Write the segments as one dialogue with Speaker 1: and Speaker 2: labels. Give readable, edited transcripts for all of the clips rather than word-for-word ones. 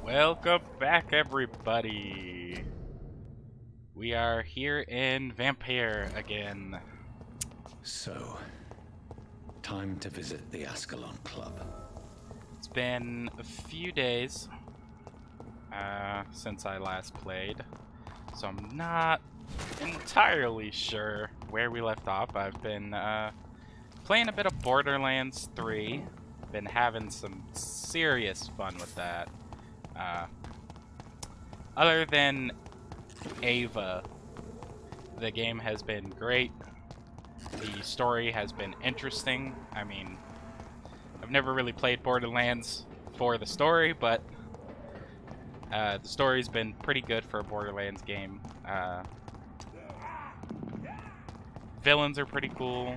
Speaker 1: Welcome back, everybody. We are here in Vampyr again.
Speaker 2: So, time to visit the Ascalon Club.
Speaker 1: It's been a few days since I last played, so I'm not entirely sure where we left off. I've been playing a bit of Borderlands 3. Been having some serious fun with that. Other than Ava, the game has been great. The story has been interesting. I mean, I've never really played Borderlands for the story, but the story's been pretty good for a Borderlands game. Villains are pretty cool.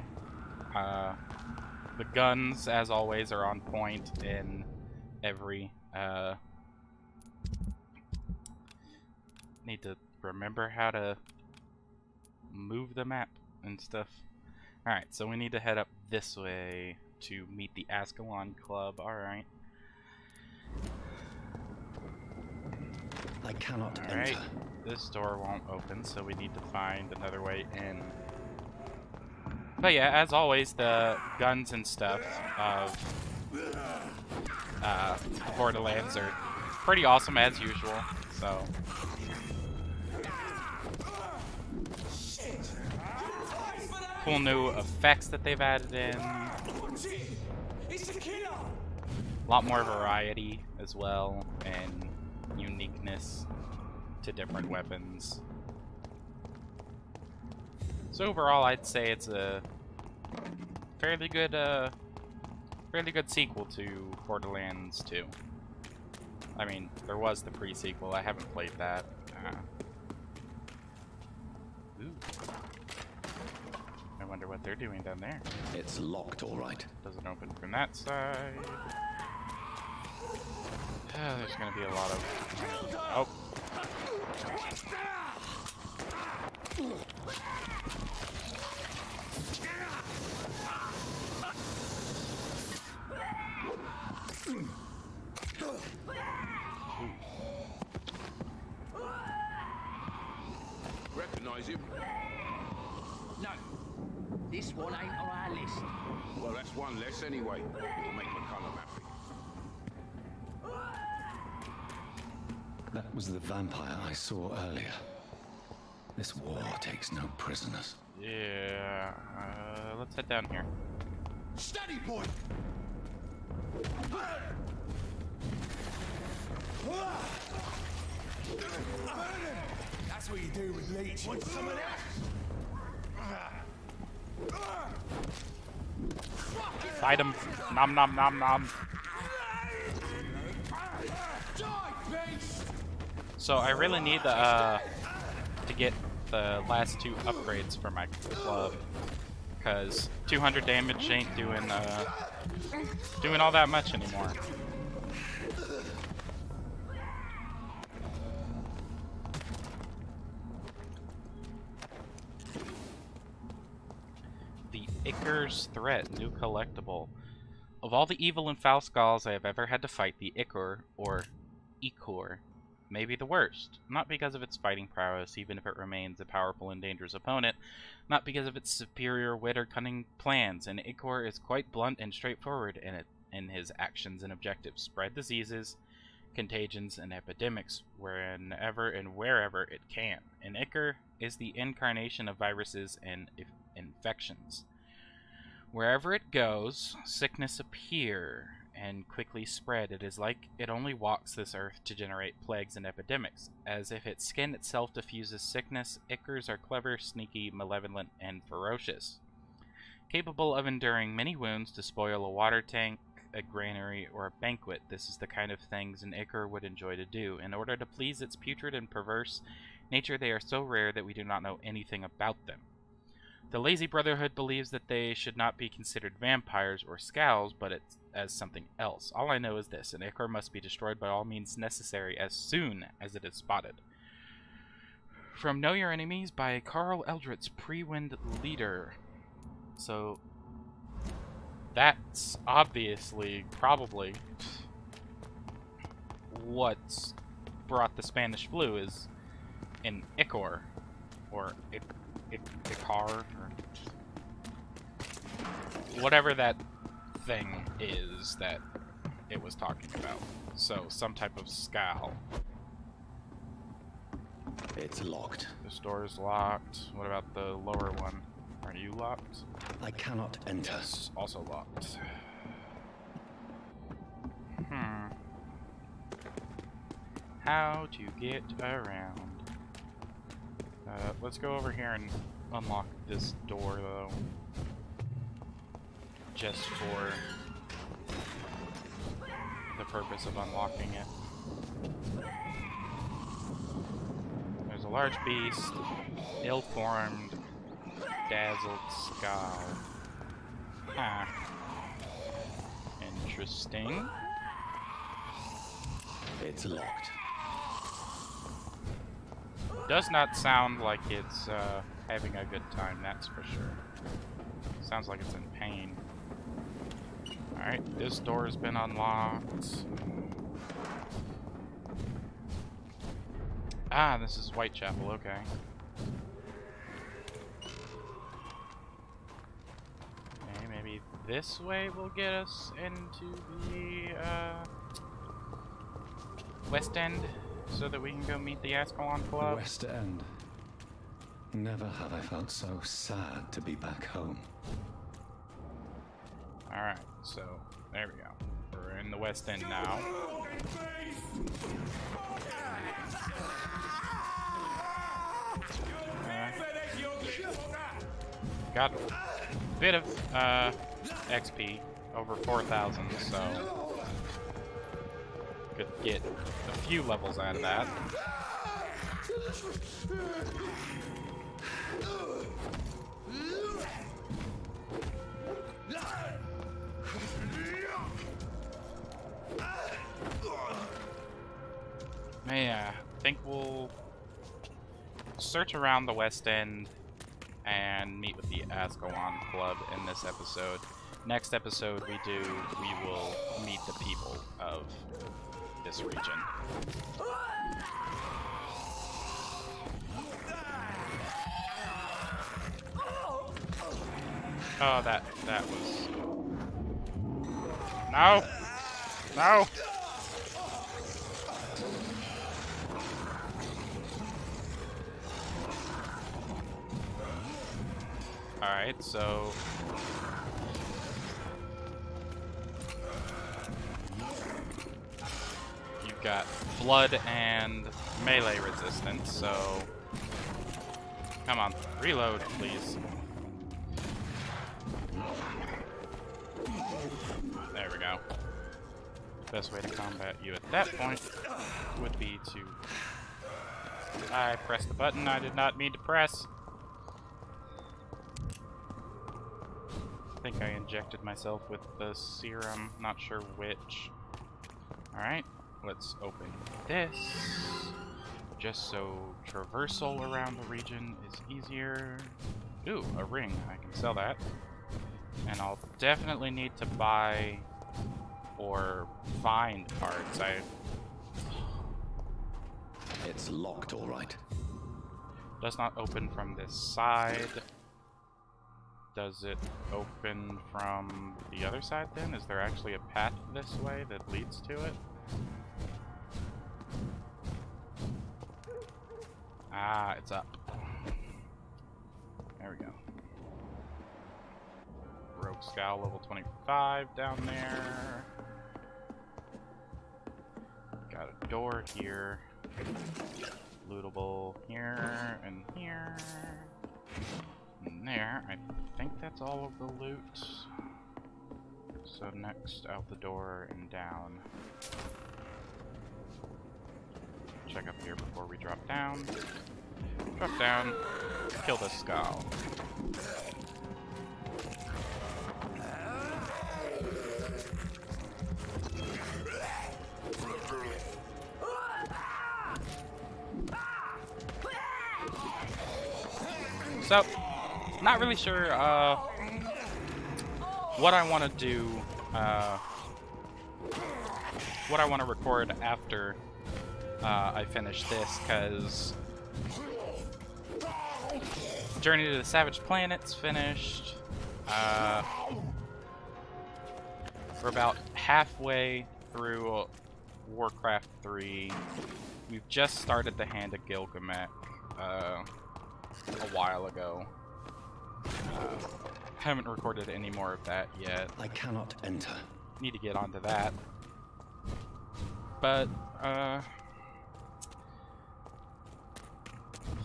Speaker 1: The guns, as always, are on point in every... Need to remember how to move the map and stuff. Alright, so we need to head up this way to meet the Ascalon Club. Alright.
Speaker 2: I cannot
Speaker 1: Alright,
Speaker 2: enter.
Speaker 1: this door won't open, so we need to find another way in. But yeah, as always, the guns and stuff of Borderlands are pretty awesome as usual, so... Cool new effects that they've added in. A lot more variety as well, and uniqueness to different weapons. So overall, I'd say it's a fairly good sequel to Borderlands 2. I mean, there was the pre-sequel. I haven't played that. Ooh. I wonder what they're doing down there.
Speaker 2: It's locked, all right.
Speaker 1: Doesn't open from that side. There's gonna be a lot of... Oh.
Speaker 3: Recognize him?
Speaker 4: No. This one ain't on our list.
Speaker 3: Well, that's one less anyway. It'll make McCullum happy.
Speaker 2: That was the vampire I saw earlier. This war takes no prisoners.
Speaker 1: Yeah, let's head down here.
Speaker 3: Steady, boy!
Speaker 4: That's what you do with leeches.
Speaker 3: Want some of that?
Speaker 1: Fight him. Nom nom nom nom. So I really need to get the last two upgrades for my club, because 200 damage ain't doing all that much anymore. The Ichor's Threat, new collectible. Of all the evil and foul skulls I have ever had to fight, the Ichor, or Ichor, may be the worst. Not because of its fighting prowess, even if it remains a powerful and dangerous opponent, not because of its superior wit or cunning plans. An Ichor is quite blunt and straightforward in his actions and objectives. Spread diseases, contagions, and epidemics whenever and wherever it can. An Ichor is the incarnation of viruses and infections. Wherever it goes, sickness appear and quickly spread. It is like it only walks this earth to generate plagues and epidemics. As if its skin itself diffuses sickness, Ichors are clever, sneaky, malevolent, and ferocious. Capable of enduring many wounds to spoil a water tank, a granary, or a banquet, this is the kind of things an Ichor would enjoy to do. In order to please its putrid and perverse nature, they are so rare that we do not know anything about them. The Lazy Brotherhood believes that they should not be considered vampires or scows, but as something else. All I know is this: an Ichor must be destroyed by all means necessary as soon as it is spotted. From Know Your Enemies by Carl Eldrit's Pre-Wind Leader. So that's obviously probably what's brought the Spanish flu is an ichor, or icar, or whatever that thing is that it was talking about. So, some type of scowl.
Speaker 2: It's locked.
Speaker 1: This door is locked. What about the lower one? Are you locked?
Speaker 2: I cannot enter.
Speaker 1: Yes, also locked. How to get around? Let's go over here and unlock this door, though. Just for the purpose of unlocking it. There's a large beast, ill-formed, dazzled skull. Huh. Interesting.
Speaker 2: It's locked.
Speaker 1: Does not sound like it's having a good time, that's for sure. Sounds like it's in pain. Alright, this door has been unlocked. Ah, this is Whitechapel, okay. Okay, maybe this way will get us into the West End, so that we can go meet the Ascalon Club.
Speaker 2: West End. Never have I felt so sad to be back home.
Speaker 1: Alright, so there we go. We're in the West End now. Got a bit of XP, over 4,000, so could get a few levels out of that. Yeah, I think we'll search around the West End and meet with the Ascalon Club in this episode. Next episode we will meet the people of this region. Oh, that was... No! No! Alright, so... you've got blood and melee resistance, so... come on, reload, please. There we go. Best way to combat you at that point would be to... I pressed the button I did not mean to press. I think I injected myself with the serum, not sure which. Alright, let's open this, just so traversal around the region is easier. Ooh, a ring, I can sell that. And I'll definitely need to buy or find parts.
Speaker 2: It's locked, all right.
Speaker 1: Does not open from this side. Does it open from the other side then? Is there actually a path this way that leads to it? Ah, it's up. There we go. Rogue Scowl level 25 down there. Got a door here. Lootable here and here. And there. I think that's all of the loot. So next, out the door and down. Check up here before we drop down. Drop down. Kill this skull. So, not really sure what I want to do what I want to record after I finish this, because Journey to the Savage Planet's finished. We're about halfway through Warcraft 3. We've just started the Hand of Gilgamesh a while ago. Haven't recorded any more of that yet.
Speaker 2: I cannot enter.
Speaker 1: Need to get onto that. But,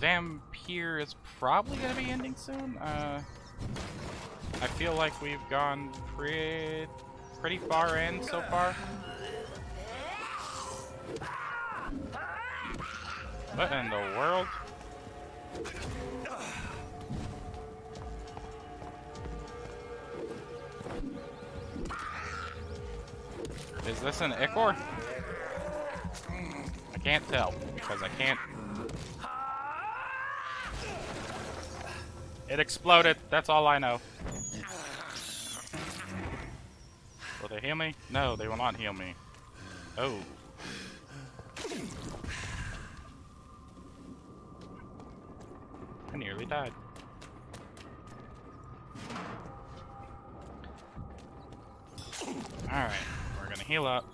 Speaker 1: Vampyr is probably gonna be ending soon. I feel like we've gone pretty far in so far. What in the world? Is this an ichor? I can't tell because I can't. It exploded. That's all I know. Will they heal me? No, they will not heal me. Oh. I nearly died. Alright, we're gonna heal up.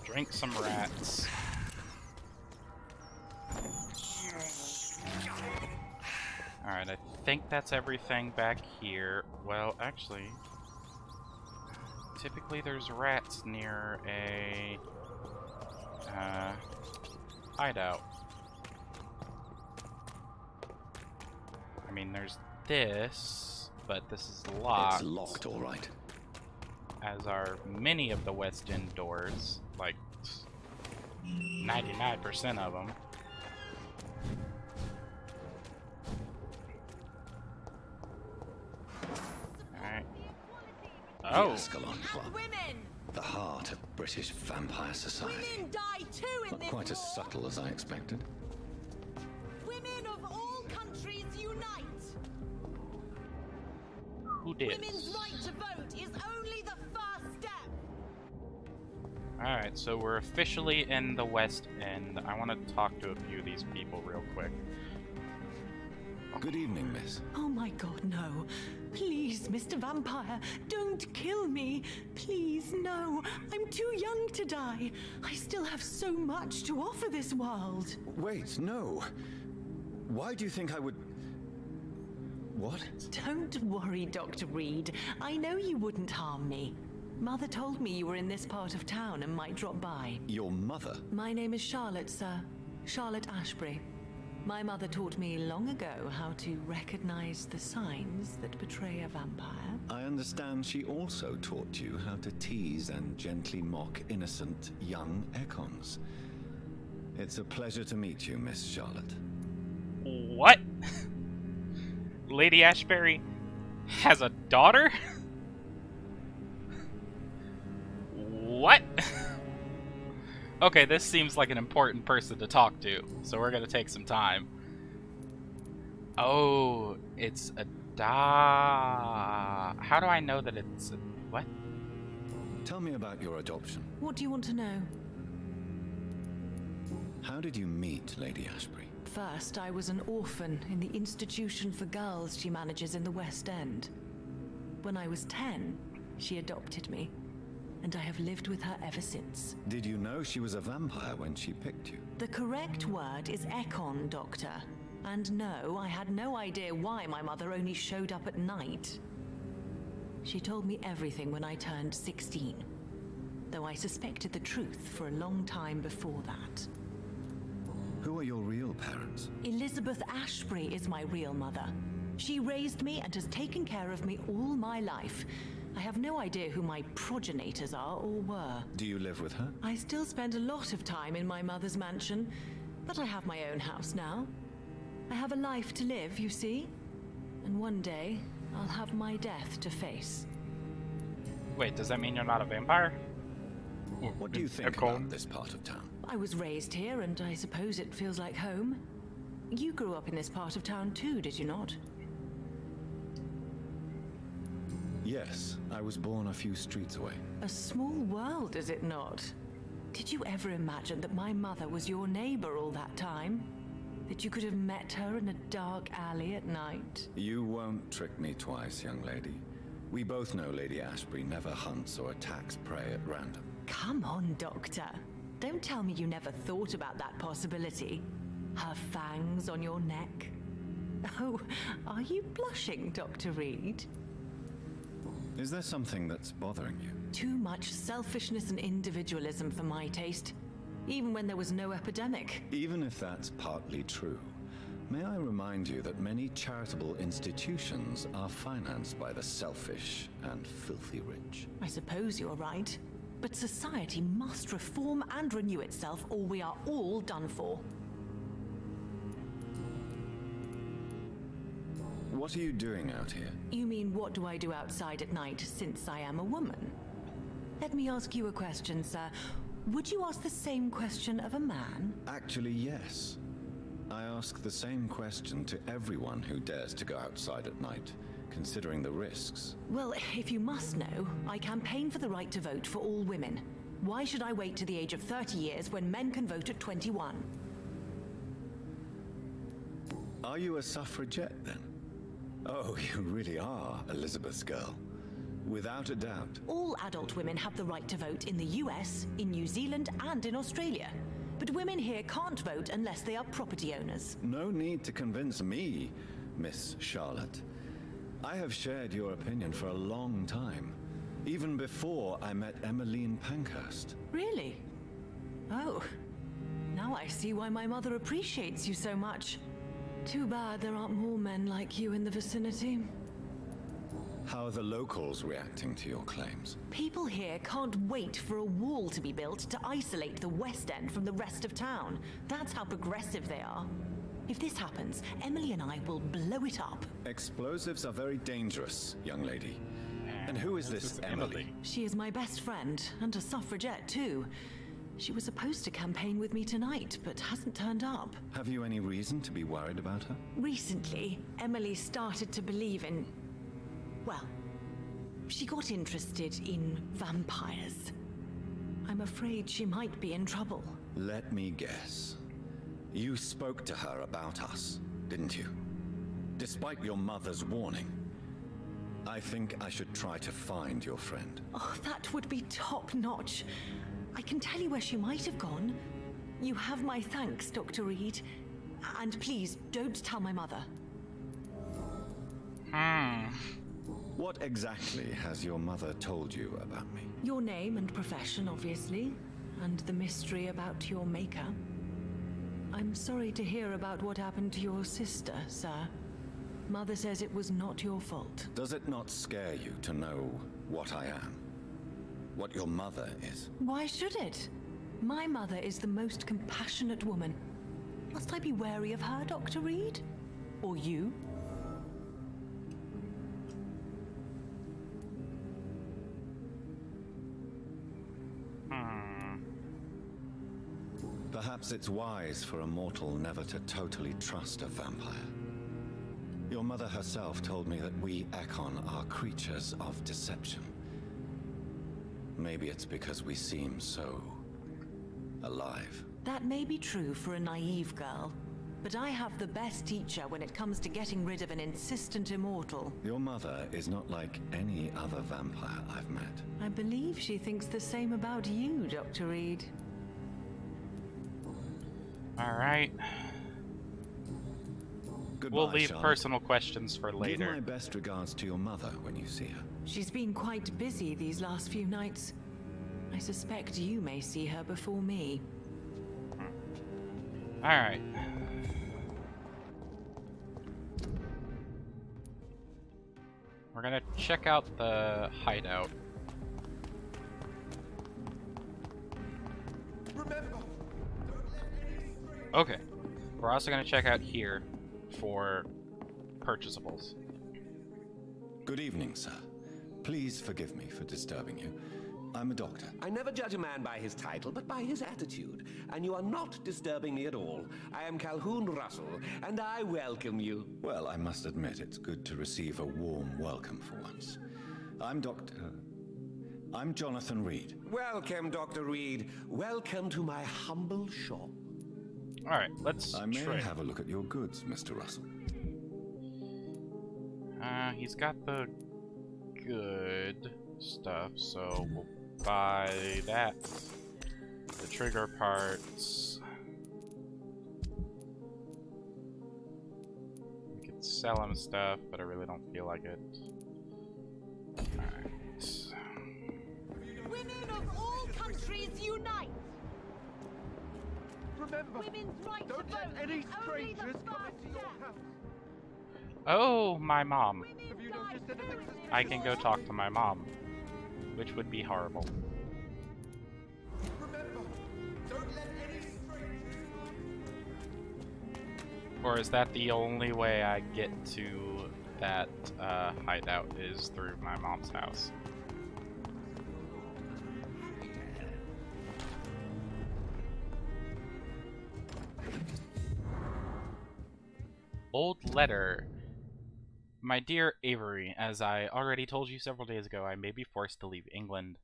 Speaker 1: Drink some rats. Alright, I think that's everything back here. Well, actually, typically there's rats near a hideout. I mean, there's this, but this is locked.
Speaker 2: It's locked, all right.
Speaker 1: As are many of the West End doors, like 99% of them. Alright. Oh!
Speaker 2: The Ascalon Club. The heart of British vampire society.
Speaker 5: Women die too in
Speaker 2: Not
Speaker 5: this
Speaker 2: quite as
Speaker 5: war.
Speaker 2: subtle as I expected.
Speaker 5: Women of all countries unite.
Speaker 1: Who did?
Speaker 5: Women's right to vote is only the first step.
Speaker 1: Alright, so we're officially in the West End. I want to talk to a few of these people real quick.
Speaker 2: Good evening, miss.
Speaker 6: Oh my god, no. Please, Mr. Vampire, don't kill me. Please, no. I'm too young to die. I still have so much to offer this world.
Speaker 2: Wait, no. Why do you think I would... What?
Speaker 6: Don't worry, Dr. Reed. I know you wouldn't harm me. Mother told me you were in this part of town and might drop by.
Speaker 2: Your mother?
Speaker 6: My name is Charlotte, sir. Charlotte Ashbury. My mother taught me long ago how to recognize the signs that betray a vampire.
Speaker 2: I understand she also taught you how to tease and gently mock innocent young Ekons. It's a pleasure to meet you, Miss Charlotte.
Speaker 1: What? Lady Ashbury has a daughter? What? Okay, this seems like an important person to talk to, so we're gonna take some time. Oh, it's a How do I know that it's a... What?
Speaker 2: Tell me about your adoption.
Speaker 6: What do you want to know?
Speaker 2: How did you meet Lady Ashbury?
Speaker 6: First, I was an orphan in the institution for girls she manages in the West End. When I was 10, she adopted me, and I have lived with her ever since.
Speaker 2: Did you know she was a vampire when she picked you?
Speaker 6: The correct word is Ekon, Doctor. And no, I had no idea why my mother only showed up at night. She told me everything when I turned 16, though I suspected the truth for a long time before that.
Speaker 2: Who are your real parents?
Speaker 6: Elizabeth Ashbury is my real mother. She raised me and has taken care of me all my life. I have no idea who my progenitors are or were.
Speaker 2: Do you live with her?
Speaker 6: I still spend a lot of time in my mother's mansion, but I have my own house now. I have a life to live, you see? And one day, I'll have my death to face.
Speaker 1: Wait, does that mean you're not a vampire?
Speaker 2: What do you think about this part of town?
Speaker 6: I was raised here, and I suppose it feels like home. You grew up in this part of town too, did you not?
Speaker 2: Yes, I was born a few streets away.
Speaker 6: A small world, is it not? Did you ever imagine that my mother was your neighbor all that time? That you could have met her in a dark alley at night?
Speaker 2: You won't trick me twice, young lady. We both know Lady Ashbury never hunts or attacks prey at random.
Speaker 6: Come on, Doctor. Don't tell me you never thought about that possibility. Her fangs on your neck. Oh, are you blushing, Dr. Reed?
Speaker 2: Is there something that's bothering you?
Speaker 6: Too much selfishness and individualism for my taste, even when there was no epidemic.
Speaker 2: Even if that's partly true, may I remind you that many charitable institutions are financed by the selfish and filthy rich.
Speaker 6: I suppose you're right, but society must reform and renew itself, or we are all done for.
Speaker 2: What are you doing out here?
Speaker 6: You mean, what do I do outside at night since I am a woman? Let me ask you a question, sir. Would you ask the same question of a man?
Speaker 2: Actually, yes. I ask the same question to everyone who dares to go outside at night, considering the risks.
Speaker 6: Well, if you must know, I campaign for the right to vote for all women. Why should I wait to the age of 30 years when men can vote at 21?
Speaker 2: Are you a suffragette, then? Oh, you really are Elizabeth's girl. Without a doubt.
Speaker 6: All adult women have the right to vote in the US, in New Zealand, and in Australia. But women here can't vote unless they are property owners.
Speaker 2: No need to convince me, Miss Charlotte. I have shared your opinion for a long time, even before I met Emmeline Pankhurst.
Speaker 6: Really? Oh. Now I see why my mother appreciates you so much. Too bad there aren't more men like you in the vicinity.
Speaker 2: How are the locals reacting to your claims?
Speaker 6: People here can't wait for a wall to be built to isolate the West End from the rest of town. That's how progressive they are. If this happens, Emily and I will blow it up.
Speaker 2: Explosives are very dangerous, young lady. And who is this Emily?
Speaker 6: She is my best friend, and a suffragette too. She was supposed to campaign with me tonight, but hasn't turned up.
Speaker 2: Have you any reason to be worried about her?
Speaker 6: Recently, Emily started to believe in... well, she got interested in vampires. I'm afraid she might be in trouble.
Speaker 2: Let me guess. You spoke to her about us, didn't you? Despite your mother's warning. I think I should try to find your friend.
Speaker 6: Oh, that would be top-notch. I can tell you where she might have gone. You have my thanks, Dr. Reed. And please, don't tell my mother.
Speaker 2: What exactly has your mother told you about me?
Speaker 6: Your name and profession, obviously. And the mystery about your maker. I'm sorry to hear about what happened to your sister, sir. Mother says it was not your fault.
Speaker 2: Does it not scare you to know what I am? What your mother is?
Speaker 6: Why should it? My mother is the most compassionate woman. Must I be wary of her, Dr. Reed? Or you?
Speaker 2: Perhaps it's wise for a mortal never to totally trust a vampire. Your mother herself told me that we Ekon are creatures of deception. Maybe it's because we seem so... alive.
Speaker 6: That may be true for a naive girl, but I have the best teacher when it comes to getting rid of an insistent immortal.
Speaker 2: Your mother is not like any other vampire I've met.
Speaker 6: I believe she thinks the same about you, Dr. Reed.
Speaker 1: Alright.
Speaker 2: Goodbye,
Speaker 1: We'll leave
Speaker 2: Charlotte.
Speaker 1: personal questions for
Speaker 2: Give
Speaker 1: later.
Speaker 2: my best regards to your mother when you see her.
Speaker 6: She's been quite busy these last few nights. I suspect you may see her before me.
Speaker 1: Alright. We're gonna check out the hideout. Okay. We're also gonna check out here for purchasables.
Speaker 2: Good evening, sir. Please forgive me for disturbing you. I'm a doctor.
Speaker 7: I never judge a man by his title, but by his attitude. And you are not disturbing me at all. I am Calhoun Russell, and I welcome you.
Speaker 2: Well, I must admit it's good to receive a warm welcome for once. I'm Jonathan Reed.
Speaker 7: Welcome, Dr. Reed. Welcome to my humble shop.
Speaker 1: Alright, let's
Speaker 2: I may
Speaker 1: trade.
Speaker 2: have a look at your goods, Mr. Russell.
Speaker 1: He's got the good stuff, so we'll buy that. The trigger parts. We could sell him stuff, but I really don't feel like it. Alright.
Speaker 5: Women of all countries unite!
Speaker 3: Remember,
Speaker 5: Women's right
Speaker 3: don't
Speaker 5: to
Speaker 3: let
Speaker 5: vote
Speaker 3: any
Speaker 5: is only the
Speaker 3: strangers come
Speaker 5: first
Speaker 3: into your
Speaker 5: step.
Speaker 3: house.
Speaker 1: Oh, my mom.
Speaker 5: Women
Speaker 3: Have you
Speaker 5: die
Speaker 3: noticed anything
Speaker 5: too in
Speaker 3: suspicious?
Speaker 5: this
Speaker 1: I can go
Speaker 5: war.
Speaker 1: talk to my mom, which would be horrible.
Speaker 3: Remember, don't let any strangers.
Speaker 1: Or is that the only way I get to that hideout is through my mom's house? Old letter. My dear Avery, as I already told you several days ago, I may be forced to leave England,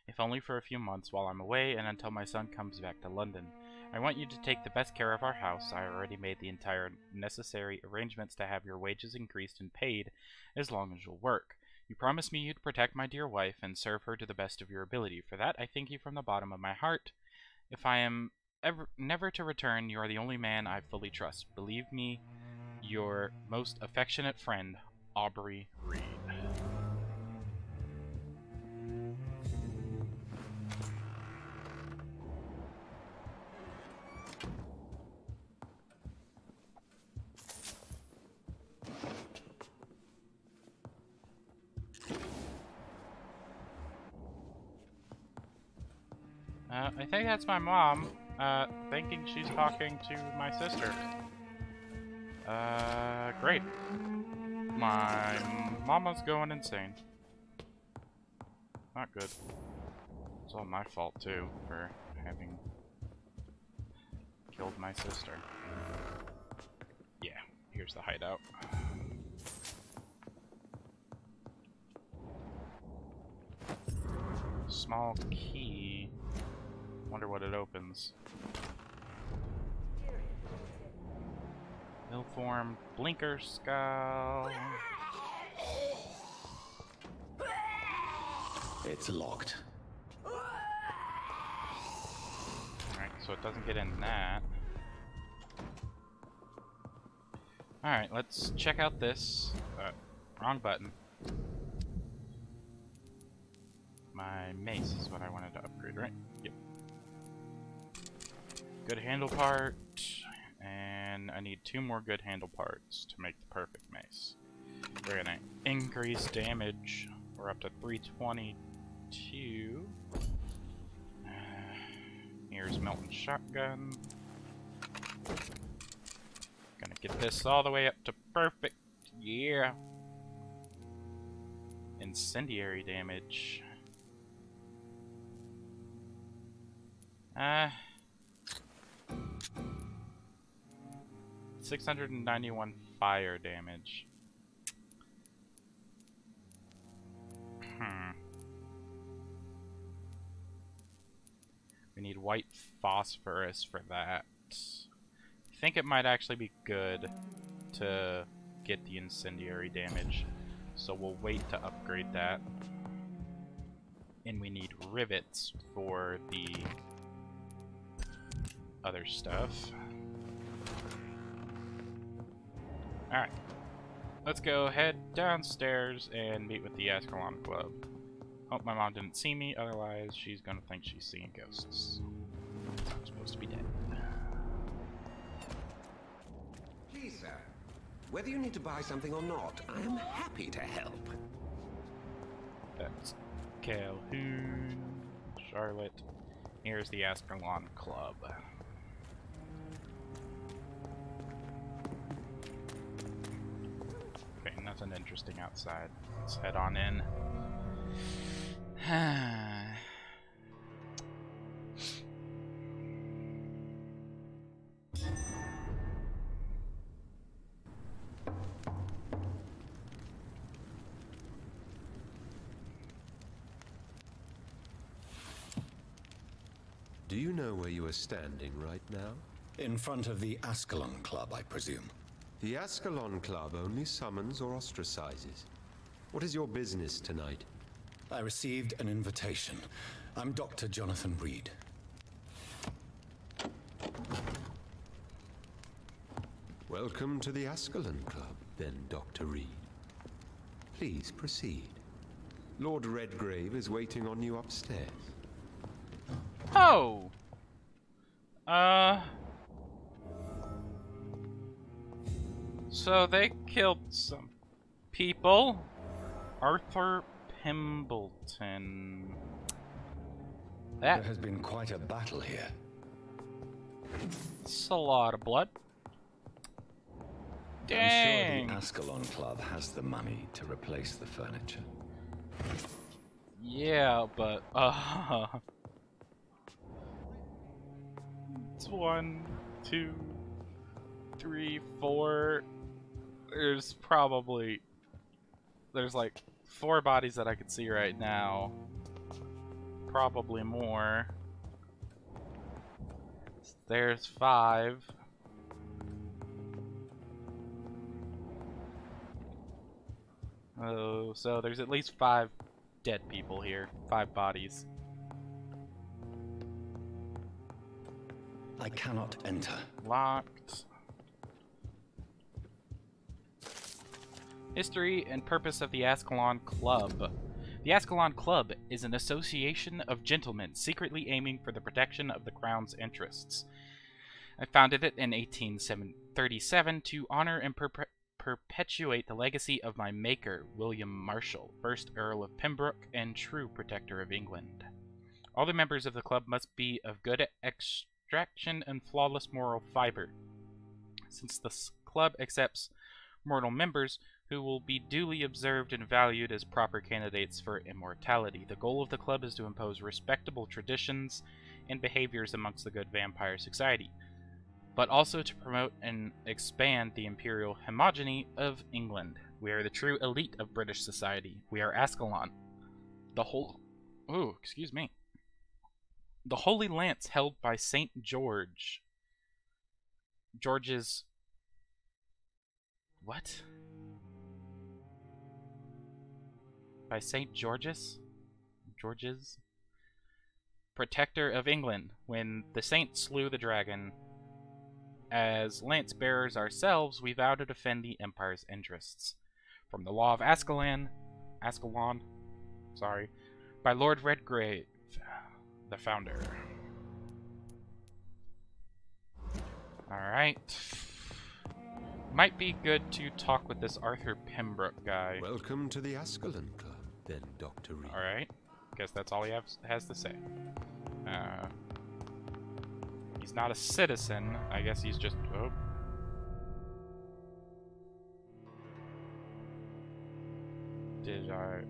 Speaker 1: if only for a few months while I'm away and until my son comes back to London. I want you to take the best care of our house. I already made the entire necessary arrangements to have your wages increased and paid as long as you'll work. You promised me you'd protect my dear wife and serve her to the best of your ability. For that, I thank you from the bottom of my heart. If I am never to return, you are the only man I fully trust. Believe me, your most affectionate friend, Aubrey Reed. I think that's my mom, thinking she's talking to my sister. Great. My mama's going insane. Not good. It's all my fault, too, for having killed my sister. Yeah, here's the hideout. Small key. Wonder what it opens. Ill-formed blinker skull.
Speaker 7: It's locked.
Speaker 1: Alright, so it doesn't get in that. Alright, let's check out this. Wrong button. My mace is what I wanted to upgrade, right? Yep. Good handle part. And I need 2 more good handle parts to make the perfect mace. We're gonna increase damage. We're up to 322. Here's Melton Shotgun. Gonna get this all the way up to perfect. Yeah. Incendiary damage. 691 fire damage. We need white phosphorus for that. I think it might actually be good to get the incendiary damage, so we'll wait to upgrade that. And we need rivets for the other stuff. Alright, let's go head downstairs and meet with the Ascalon Club. Hope my mom didn't see me, otherwise she's gonna think she's seeing ghosts. I'm supposed to be dead.
Speaker 7: Please, sir. Whether you need to buy something or not, I am happy to help.
Speaker 1: That's Calhoun, Charlotte. Here's the Ascalon Club. Okay, nothing interesting outside. Let's head on in.
Speaker 8: Do you know where you are standing right now?
Speaker 2: In front of the Ascalon Club, I presume.
Speaker 8: The Ascalon Club only summons or ostracizes. What is your business tonight?
Speaker 2: I received an invitation. I'm Dr. Jonathan Reed.
Speaker 8: Welcome to the Ascalon Club, then, Dr. Reed. Please proceed. Lord Redgrave is waiting on you upstairs.
Speaker 1: Oh! So they killed some people. Arthur Pimbleton.
Speaker 2: There has been quite a battle here.
Speaker 1: That's a lot of blood. Dang.
Speaker 2: I'm sure the Ascalon Club has the money to replace the furniture.
Speaker 1: Yeah, but it's 1, 2, 3, 4. There's like 4 bodies that I could see right now. Probably more. There's 5. Oh, so there's at least 5 dead people here. 5 bodies.
Speaker 2: I cannot enter.
Speaker 1: Locked. History and purpose of the Ascalon Club. The Ascalon Club is an association of gentlemen secretly aiming for the protection of the Crown's interests. I founded it in 1837 to honor and perpetuate the legacy of my maker, William Marshall, 1st Earl of Pembroke and true protector of England. All the members of the club must be of good extraction and flawless moral fiber. Since the club accepts mortal members who will be duly observed and valued as proper candidates for immortality, the goal of the club is to impose respectable traditions and behaviors amongst the good vampire society, but also to promote and expand the imperial homogeny of England. We are the true elite of British society. We are Ascalon. The Holy Lance held by Saint George. George's... What? By Saint George's? George's? Protector of England, when the saint slew the dragon. As lance-bearers ourselves, we vow to defend the Empire's interests. From the law of Ascalon, by Lord Redgrave, the founder. Alright. Might be good to talk with this Arthur Pembroke guy.
Speaker 8: Welcome to the Ascalon Club, then, Dr. Reed.
Speaker 1: Alright. Guess that's all he has to say. He's not a citizen. I guess he's just... Oh.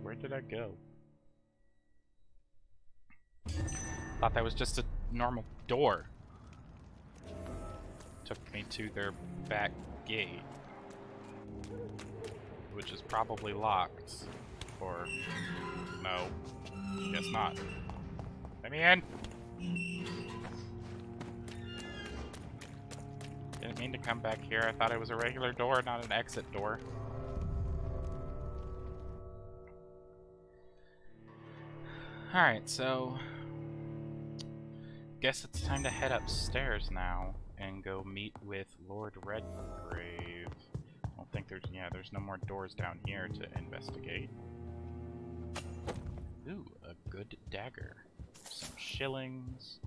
Speaker 1: Where did I go? Thought that was just a normal door. Took me to their back gate, which is probably locked. Or no, guess not. Let me in. Didn't mean to come back here. I thought it was a regular door, not an exit door. Alright, so guess it's time to head upstairs now and go meet with Lord Redgrave. I don't think there's no more doors down here to investigate. Ooh, a good dagger. Some shillings.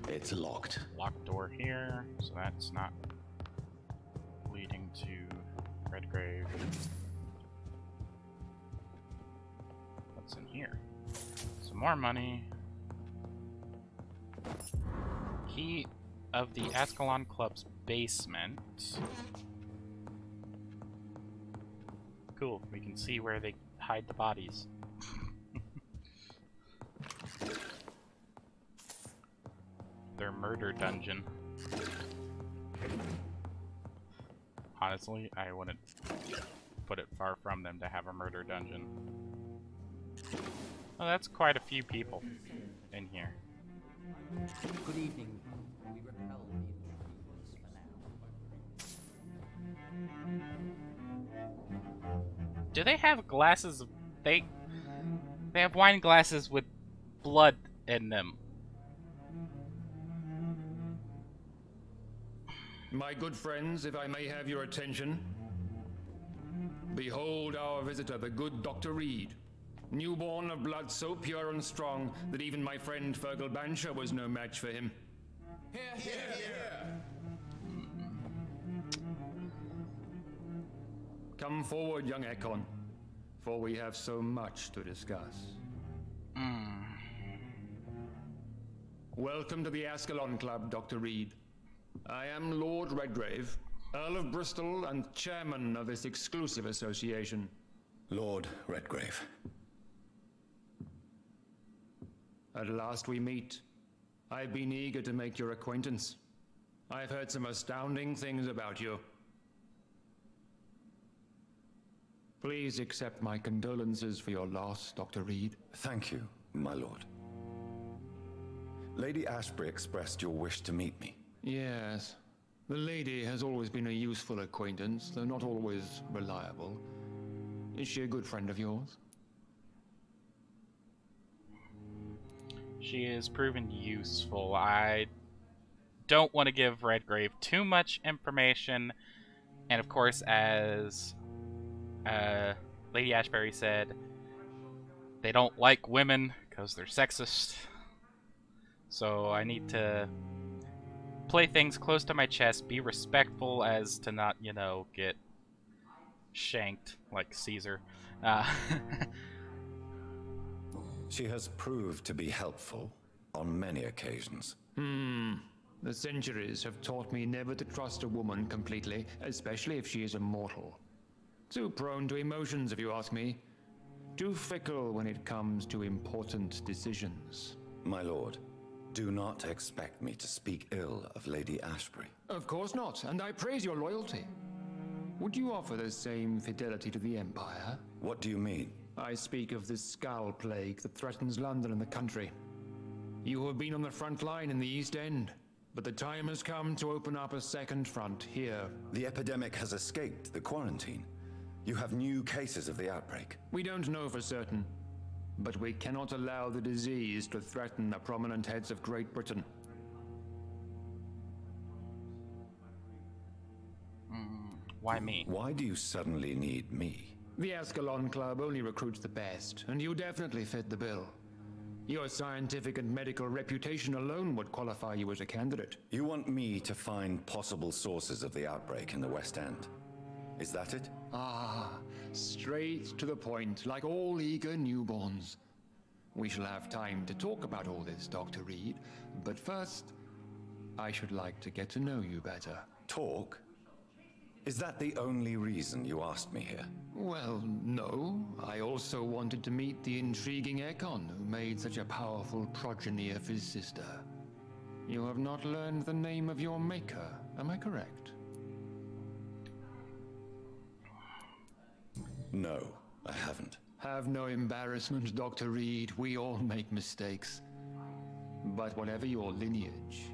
Speaker 2: It's locked.
Speaker 1: Locked door here, so that's not leading to Redgrave. What's in here? Some more money. Key of the Ascalon Club's basement. Cool, we can see where they hide the bodies. Their murder dungeon. Honestly, I wouldn't put it far from them to have a murder dungeon. Well, that's quite a few people in here. Do they have glasses? They have wine glasses with blood in them.
Speaker 9: My good friends, if I may have your attention. Behold our visitor, the good Dr. Reed. Newborn of blood so pure and strong that even my friend Fergal Bansher was no match for him.
Speaker 3: Here, here, here.
Speaker 9: Come forward, young Ekon, for we have so much to discuss. Welcome to the Ascalon Club, Dr. Reed. I am Lord Redgrave, Earl of Bristol and chairman of this exclusive association.
Speaker 2: Lord Redgrave.
Speaker 9: At last we meet. I've been eager to make your acquaintance. I've heard some astounding things about you. Please accept my condolences for your loss, Dr. Reed.
Speaker 2: Thank you, my lord. Lady Ashbury expressed your wish to meet me.
Speaker 9: Yes. The lady has always been a useful acquaintance, though not always reliable. Is she a good friend of yours?
Speaker 1: She is proven useful. I don't want to give Redgrave too much information. And of course, as Lady Ashbury said, they don't like women because they're sexist. So I need to play things close to my chest, be respectful as to not, you know, get shanked like Caesar.
Speaker 2: She has proved to be helpful on many occasions.
Speaker 9: The centuries have taught me never to trust a woman completely, especially if she is immortal. Too prone to emotions, if you ask me. Too fickle when it comes to important decisions.
Speaker 2: My lord, do not expect me to speak ill of Lady Ashbury.
Speaker 9: Of course not, and I praise your loyalty. Would you offer the same fidelity to the Empire?
Speaker 2: What do you mean?
Speaker 9: I speak of the Skull Plague that threatens London and the country. You have been on the front line in the East End, but the time has come to open up a second front here.
Speaker 2: The epidemic has escaped the quarantine. You have new cases of the outbreak.
Speaker 9: We don't know for certain, but we cannot allow the disease to threaten the prominent heads of Great Britain.
Speaker 1: Why me?
Speaker 2: Why do you suddenly need me?
Speaker 9: The Ascalon Club only recruits the best, and you definitely fit the bill. Your scientific and medical reputation alone would qualify you as a candidate.
Speaker 2: You want me to find possible sources of the outbreak in the West End? Is that it?
Speaker 9: Ah, straight to the point, like all eager newborns. We shall have time to talk about all this, Dr. Reed, but first, I should like to get to know you better.
Speaker 2: Talk? Is that the only reason you asked me here?
Speaker 9: Well, no. I also wanted to meet the intriguing Ekon, who made such a powerful progeny of his sister. You have not learned the name of your maker, am I correct?
Speaker 2: No, I haven't.
Speaker 9: Have no embarrassment, Dr. Reed. We all make mistakes. But whatever your lineage,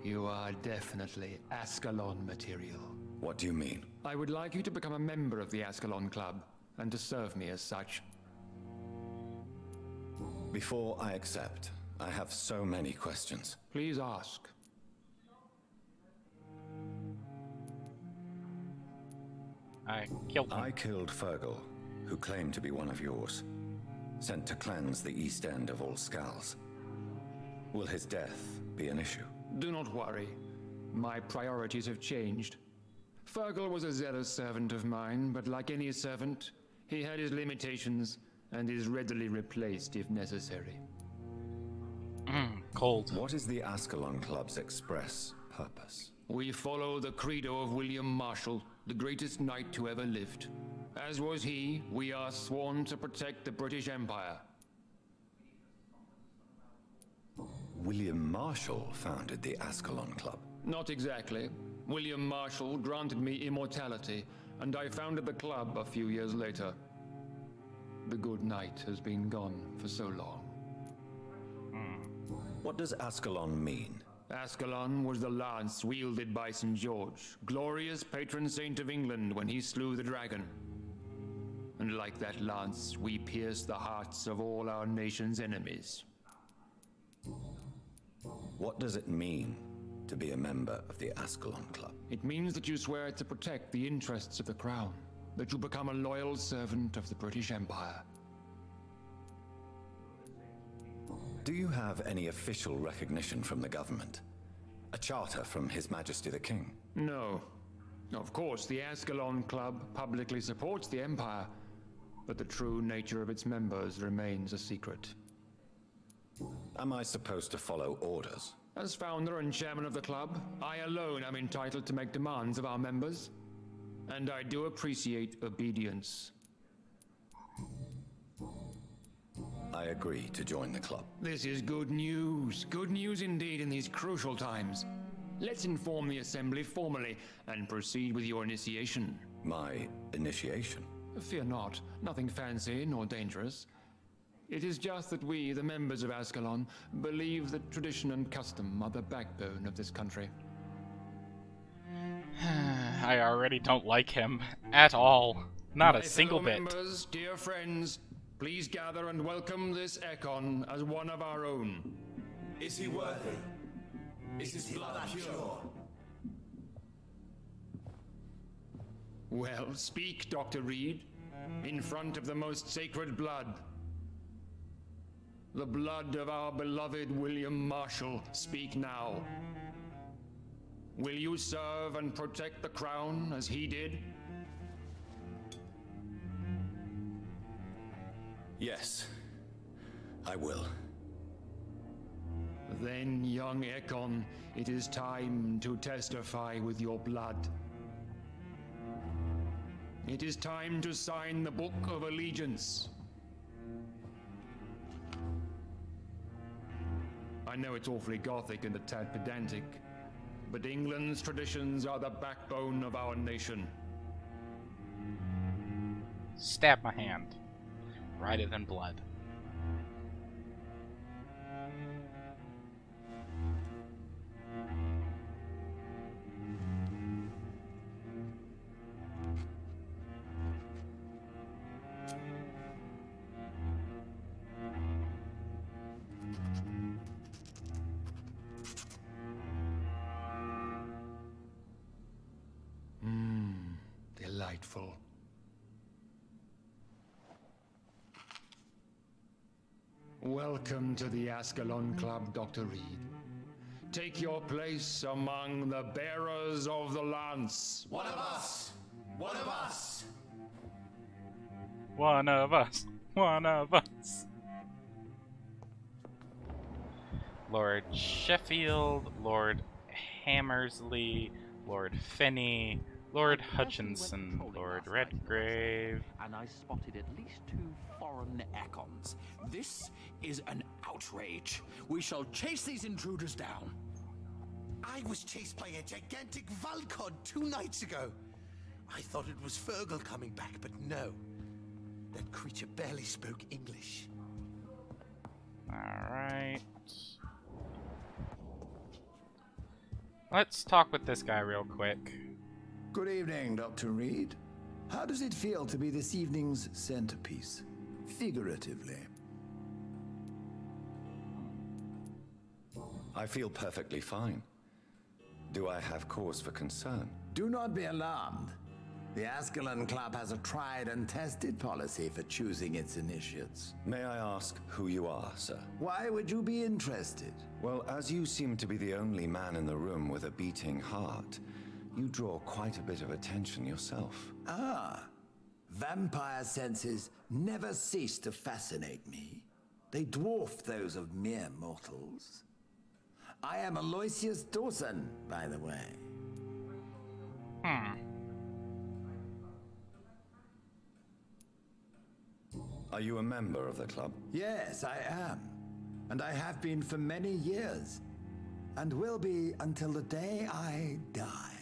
Speaker 9: you are definitely Ascalon material.
Speaker 2: What do you mean?
Speaker 9: I would like you to become a member of the Ascalon Club, and to serve me as such.
Speaker 2: Before I accept, I have so many questions.
Speaker 9: Please ask.
Speaker 1: I killed him.
Speaker 2: I killed Fergal, who claimed to be one of yours. Sent to cleanse the East End of all Skulls. Will his death be an issue?
Speaker 9: Do not worry. My priorities have changed. Fergal was a zealous servant of mine, but like any servant, he had his limitations and is readily replaced if necessary.
Speaker 1: Cold.
Speaker 2: What is the Ascalon Club's express purpose?
Speaker 9: We follow the credo of William Marshall, the greatest knight who ever lived. As was he, we are sworn to protect the British Empire.
Speaker 2: William Marshall founded the Ascalon Club.
Speaker 9: Not exactly. William Marshall granted me immortality, and I founded the club a few years later. The good knight has been gone for so long.
Speaker 2: What does Ascalon mean?
Speaker 9: Ascalon was the lance wielded by St. George, glorious patron saint of England when he slew the dragon. And like that lance, we pierce the hearts of all our nation's enemies.
Speaker 2: What does it mean to be a member of the Ascalon Club?
Speaker 9: It means that you swear to protect the interests of the crown, that you become a loyal servant of the British Empire.
Speaker 2: Do you have any official recognition from the government? A charter from His Majesty the King?
Speaker 9: No. Of course, the Ascalon Club publicly supports the Empire, but the true nature of its members remains a secret.
Speaker 2: Am I supposed to follow orders?
Speaker 9: As founder and chairman of the club, I alone am entitled to make demands of our members, and I do appreciate obedience.
Speaker 2: I agree to join the club.
Speaker 9: This is good news. Good news indeed in these crucial times. Let's inform the Assembly formally and proceed with your initiation.
Speaker 2: My initiation?
Speaker 9: Fear not. Nothing fancy nor dangerous. It is just that we, the members of Ascalon, believe that tradition and custom are the backbone of this country.
Speaker 1: I already don't like him at all. Not a single bit.
Speaker 9: Members, dear friends, please gather and welcome this Ekon as one of our own.
Speaker 10: Is he worthy? Is his blood pure?
Speaker 9: Well, speak, Dr. Reed, in front of the most sacred blood. The blood of our beloved William Marshall. Speak now. Will you serve and protect the crown as he did?
Speaker 2: Yes, I will.
Speaker 9: Then, young Ekon, it is time to testify with your blood. It is time to sign the Book of Allegiance. I know it's awfully gothic and a tad pedantic, but England's traditions are the backbone of our nation.
Speaker 1: Stab my hand. Write it in blood.
Speaker 9: Delightful. Welcome to the Ascalon Club, Dr. Reed. Take your place among the bearers of the lance.
Speaker 10: One of us! One of us!
Speaker 1: One of us. One of us. Lord Sheffield, Lord Hammersley, Lord Finney, Lord Hutchinson, Lord Redgrave.
Speaker 4: And I spotted at least 2 foreign Ekons. This is an outrage. We shall chase these intruders down.
Speaker 10: I was chased by a gigantic Valcod 2 nights ago. I thought it was Fergal coming back, but no. That creature barely spoke English.
Speaker 1: Alright. Let's talk with this guy real quick.
Speaker 11: Good evening, Dr. Reed. How does it feel to be this evening's centerpiece? Figuratively.
Speaker 2: I feel perfectly fine. Do I have cause for concern?
Speaker 11: Do not be alarmed. The Ascalon Club has a tried and tested policy for choosing its initiates.
Speaker 2: May I ask who you are, sir?
Speaker 11: Why would you be interested?
Speaker 2: Well, as you seem to be the only man in the room with a beating heart, you draw quite a bit of attention yourself.
Speaker 11: Ah, vampire senses never cease to fascinate me. They dwarf those of mere mortals. I am Aloysius Dawson, by the way.
Speaker 2: Are you a member of the club?
Speaker 11: Yes, I am. And I have been for many years. And will be until the day I die.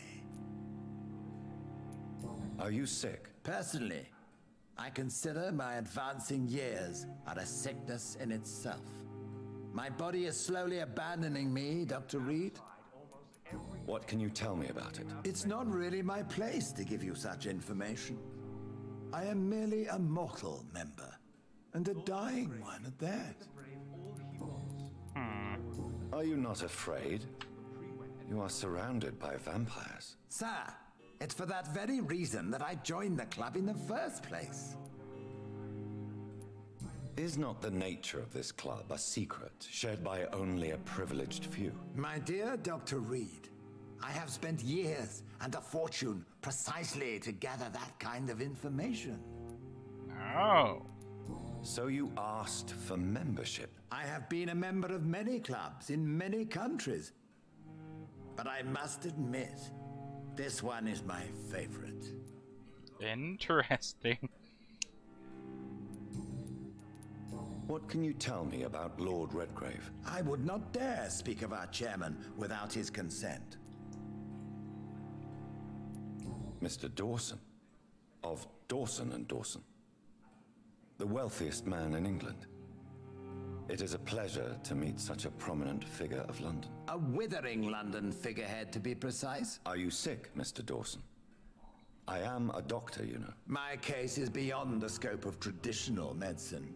Speaker 2: Are you sick?
Speaker 11: Personally, I consider my advancing years are a sickness in itself. My body is slowly abandoning me, Dr. Reed.
Speaker 2: What can you tell me about it?
Speaker 11: It's not really my place to give you such information. I am merely a mortal member, and a dying one at that.
Speaker 2: Are you not afraid? You are surrounded by vampires.
Speaker 11: Sir, it's for that very reason that I joined the club in the first place.
Speaker 2: Is not the nature of this club a secret shared by only a privileged few?
Speaker 11: My dear Dr. Reed, I have spent years and a fortune precisely to gather that kind of information.
Speaker 1: Oh.
Speaker 2: So you asked for membership?
Speaker 11: I have been a member of many clubs in many countries. But I must admit, this one is my favorite.
Speaker 1: Interesting.
Speaker 2: What can you tell me about Lord Redgrave?
Speaker 11: I would not dare speak of our chairman without his consent.
Speaker 2: Mr. Dawson, of Dawson and Dawson, the wealthiest man in England. It is a pleasure to meet such a prominent figure of London.
Speaker 11: A withering London figurehead, to be precise.
Speaker 2: Are you sick, Mr. Dawson? I am a doctor, you know.
Speaker 11: My case is beyond the scope of traditional medicine.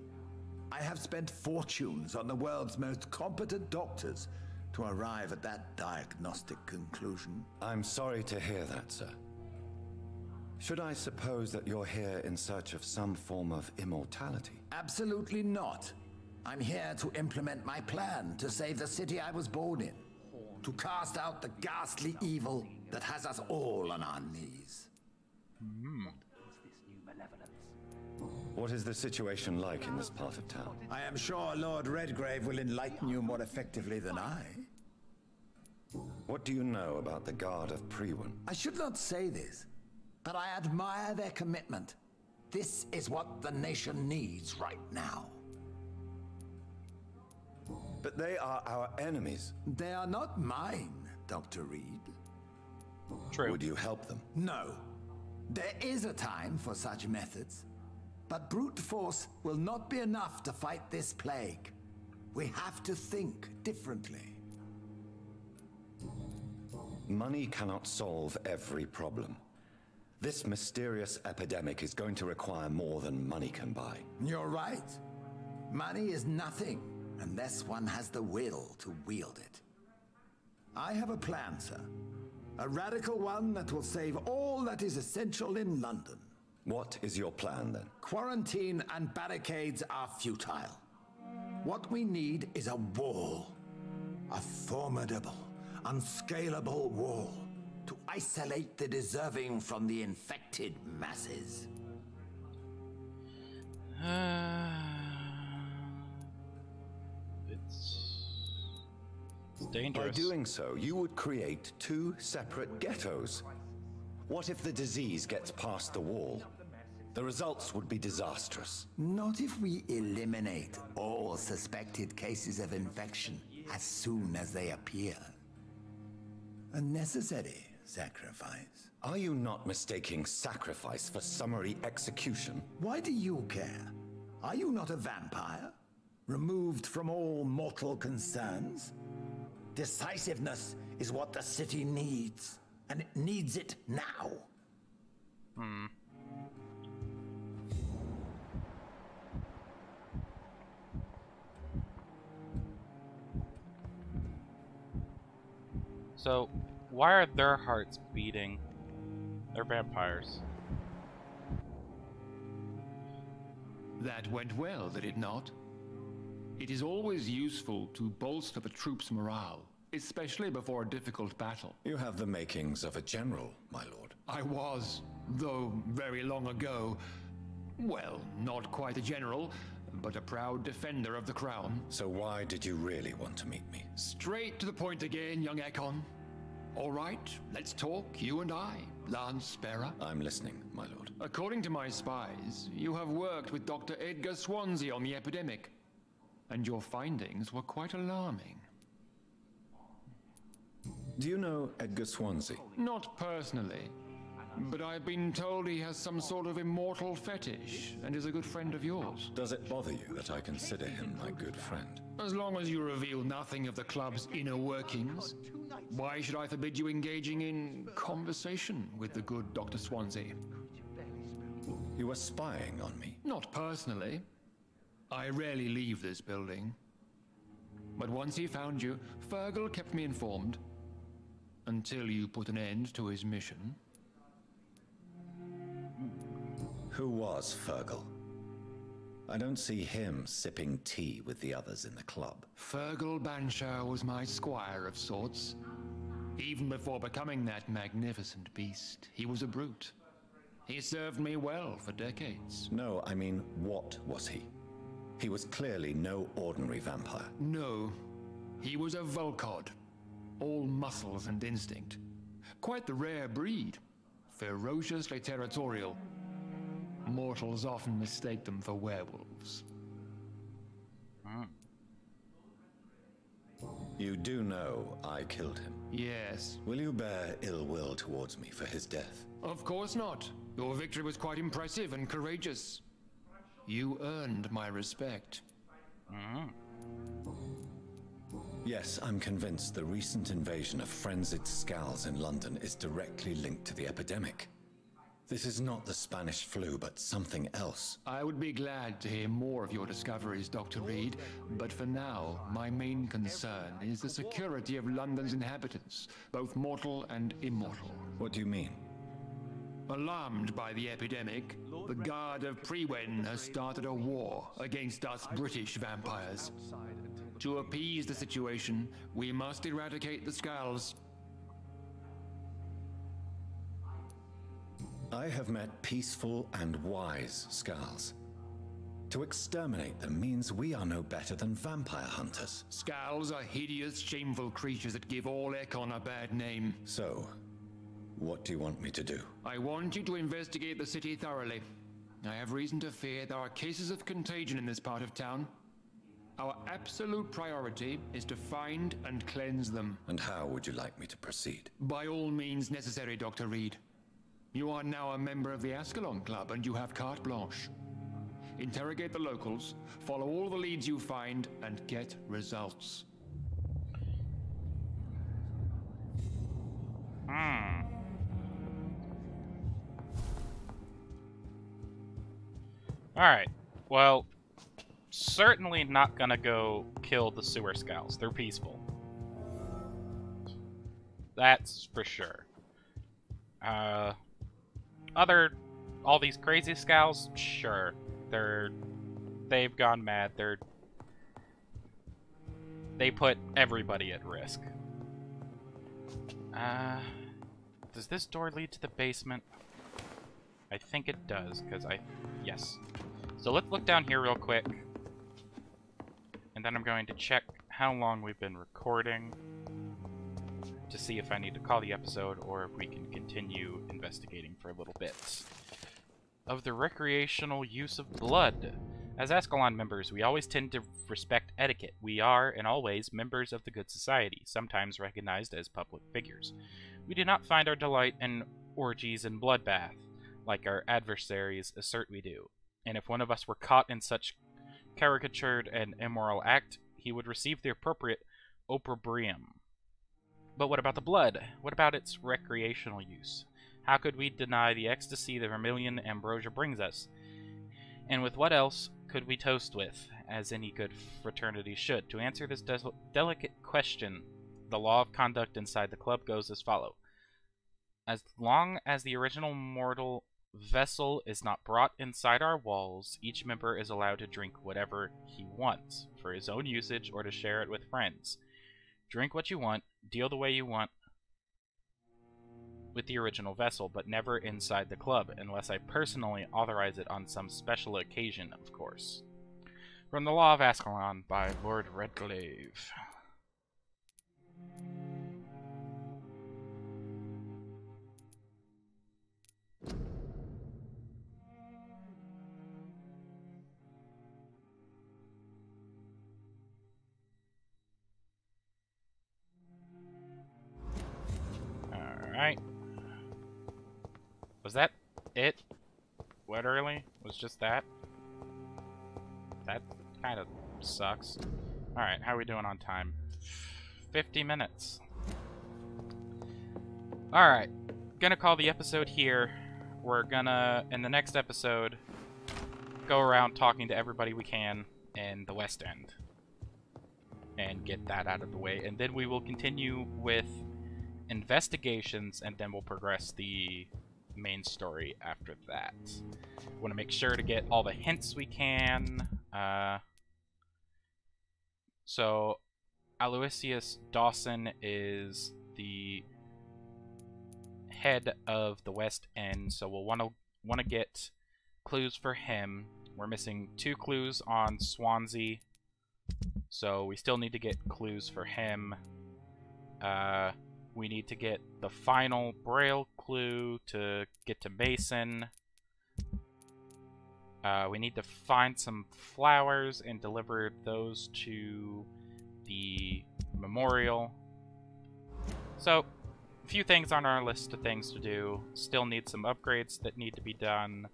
Speaker 11: I have spent fortunes on the world's most competent doctors to arrive at that diagnostic conclusion.
Speaker 2: I'm sorry to hear that, sir. Should I suppose that you're here in search of some form of immortality?
Speaker 11: Absolutely not. I'm here to implement my plan to save the city I was born in. To cast out the ghastly evil that has us all on our knees.
Speaker 2: What is the situation like in this part of town?
Speaker 11: I am sure Lord Redgrave will enlighten you more effectively than I.
Speaker 2: What do you know about the Guard of Priwen?
Speaker 11: I should not say this, but I admire their commitment. This is what the nation needs right now.
Speaker 2: But they are our enemies.
Speaker 11: They are not mine, Dr. Reed.
Speaker 1: True.
Speaker 2: Would you help them?
Speaker 11: No. There is a time for such methods. But brute force will not be enough to fight this plague. We have to think differently.
Speaker 2: Money cannot solve every problem. This mysterious epidemic is going to require more than money can buy.
Speaker 11: You're right. Money is nothing unless one has the will to wield it. I have a plan, sir. A radical one that will save all that is essential in London.
Speaker 2: What is your plan, then?
Speaker 11: Quarantine and barricades are futile. What we need is a wall. A formidable, unscalable wall to isolate the deserving from the infected masses.
Speaker 1: It's dangerous.
Speaker 2: By doing so, you would create two separate ghettos. What if the disease gets past the wall? The results would be disastrous.
Speaker 11: Not if we eliminate all suspected cases of infection as soon as they appear. A necessary sacrifice.
Speaker 2: Are you not mistaking sacrifice for summary execution?
Speaker 11: Why do you care? Are you not a vampire? Removed from all mortal concerns? Decisiveness is what the city needs, and it needs it now.
Speaker 1: So, why are their hearts beating? They're vampires.
Speaker 9: That went well, did it not? It is always useful to bolster the troops' morale, especially before a difficult battle.
Speaker 2: You have the makings of a general, my lord.
Speaker 9: I was, though very long ago, well, not quite a general, but a proud defender of the crown.
Speaker 2: So why did you really want to meet me?
Speaker 9: Straight to the point again, young Ekon. All right, let's talk, you and I, Lance Sparrow.
Speaker 2: I'm listening, my lord.
Speaker 9: According to my spies, you have worked with Dr. Edgar Swansea on the epidemic, and your findings were quite alarming.
Speaker 2: Do you know Edgar Swansea?
Speaker 9: Not personally, but I've been told he has some sort of immortal fetish and is a good friend of yours.
Speaker 2: Does it bother you that I consider him my good friend?
Speaker 9: As long as you reveal nothing of the club's inner workings, why should I forbid you engaging in conversation with the good Dr. Swansea?
Speaker 2: You were spying on me?
Speaker 9: Not personally. I rarely leave this building. But once he found you, Fergal kept me informed. Until you put an end to his mission.
Speaker 2: Who was Fergal? I don't see him sipping tea with the others in the club.
Speaker 9: Fergal Banshire was my squire of sorts. Even before becoming that magnificent beast, he was a brute. He served me well for decades.
Speaker 2: No, I mean, what was he? He was clearly no ordinary vampire.
Speaker 9: No, he was a Volcod. All muscles and instinct. Quite the rare breed. Ferociously territorial. Mortals often mistake them for werewolves.
Speaker 2: You do know I killed him?
Speaker 9: Yes.
Speaker 2: Will you bear ill will towards me for his death?
Speaker 9: Of course not. Your victory was quite impressive and courageous. You earned my respect.
Speaker 2: Yes, I'm convinced the recent invasion of frenzied Scals in London is directly linked to the epidemic. This is not the Spanish flu, but something else.
Speaker 9: I would be glad to hear more of your discoveries, Dr. Reed, but for now, my main concern is the security of London's inhabitants, both mortal and immortal.
Speaker 2: What do you mean?
Speaker 9: Alarmed by the epidemic, the Guard of Prewen has started a war against us British vampires. To appease the situation, we must eradicate the Scals.
Speaker 2: I have met peaceful and wise Scals. To exterminate them means we are no better than vampire hunters.
Speaker 9: Scals are hideous, shameful creatures that give all Ekon a bad name.
Speaker 2: So, what do you want me to do?
Speaker 9: I want you to investigate the city thoroughly. I have reason to fear there are cases of contagion in this part of town. Our absolute priority is to find and cleanse them.
Speaker 2: And how would you like me to proceed?
Speaker 9: By all means necessary, Dr. Reed. You are now a member of the Ascalon Club and you have carte blanche. Interrogate the locals, follow all the leads you find, and get results.
Speaker 1: Alright, well, certainly not gonna go kill the sewer Scals. They're peaceful. That's for sure. All these crazy Scals, sure. They've gone mad. They put everybody at risk. Does this door lead to the basement? I think it does, yes. So let's look down here real quick. And then I'm going to check how long we've been recording to see if I need to call the episode or if we can continue investigating for a little bit. Of the recreational use of blood. As Ascalon members, we always tend to respect etiquette. We are, in all ways, members of the good society, sometimes recognized as public figures. We do not find our delight in orgies and bloodbath, like our adversaries assert we do. And if one of us were caught in such caricatured and immoral act, he would receive the appropriate opprobrium. But what about the blood? What about its recreational use? How could we deny the ecstasy the vermilion ambrosia brings us? And with what else could we toast with, as any good fraternity should? To answer this delicate question, the law of conduct inside the club goes as follows. As long as the original mortal vessel is not brought inside our walls, each member is allowed to drink whatever he wants, for his own usage or to share it with friends. Drink what you want, deal the way you want with the original vessel, but never inside the club, unless I personally authorize it on some special occasion, of course. From the Law of Ascalon by Lord Redglaive. Alright. Was that it? Literally? Was just that? That kind of sucks. Alright, how are we doing on time? 50 minutes. Alright. Gonna call the episode here. we're gonna, in the next episode, go around talking to everybody we can in the West End. And get that out of the way. And then we will continue with investigations, and then we'll progress the main story after that. Want to make sure to get all the hints we can. So, Aloysius Dawson is the head of the West End, so we'll want to get clues for him. We're missing 2 clues on Swansea, so we still need to get clues for him. We need to get the final Braille clue to get to Mason. We need to find some flowers and deliver those to the memorial. So, a few things on our list of things to do. Still need some upgrades that need to be done.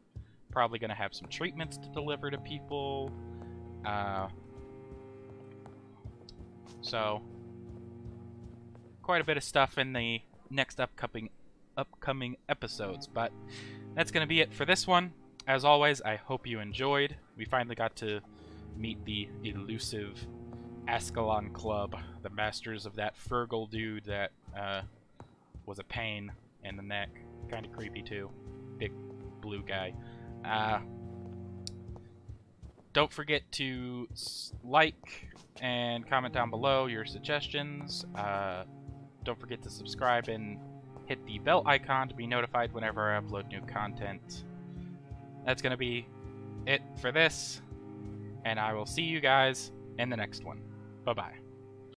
Speaker 1: Probably going to have some treatments to deliver to people. So, quite a bit of stuff in the next upcoming episodes, but that's going to be it for this one. As always, I hope you enjoyed. We finally got to meet the elusive Ascalon Club, the masters of that Fergal dude that was a pain in the neck. Kind of creepy too. Big blue guy. Don't forget to like and comment down below your suggestions. Don't forget to subscribe and hit the bell icon to be notified whenever I upload new content. That's going to be it for this, and I will see you guys in the next one. Bye-bye.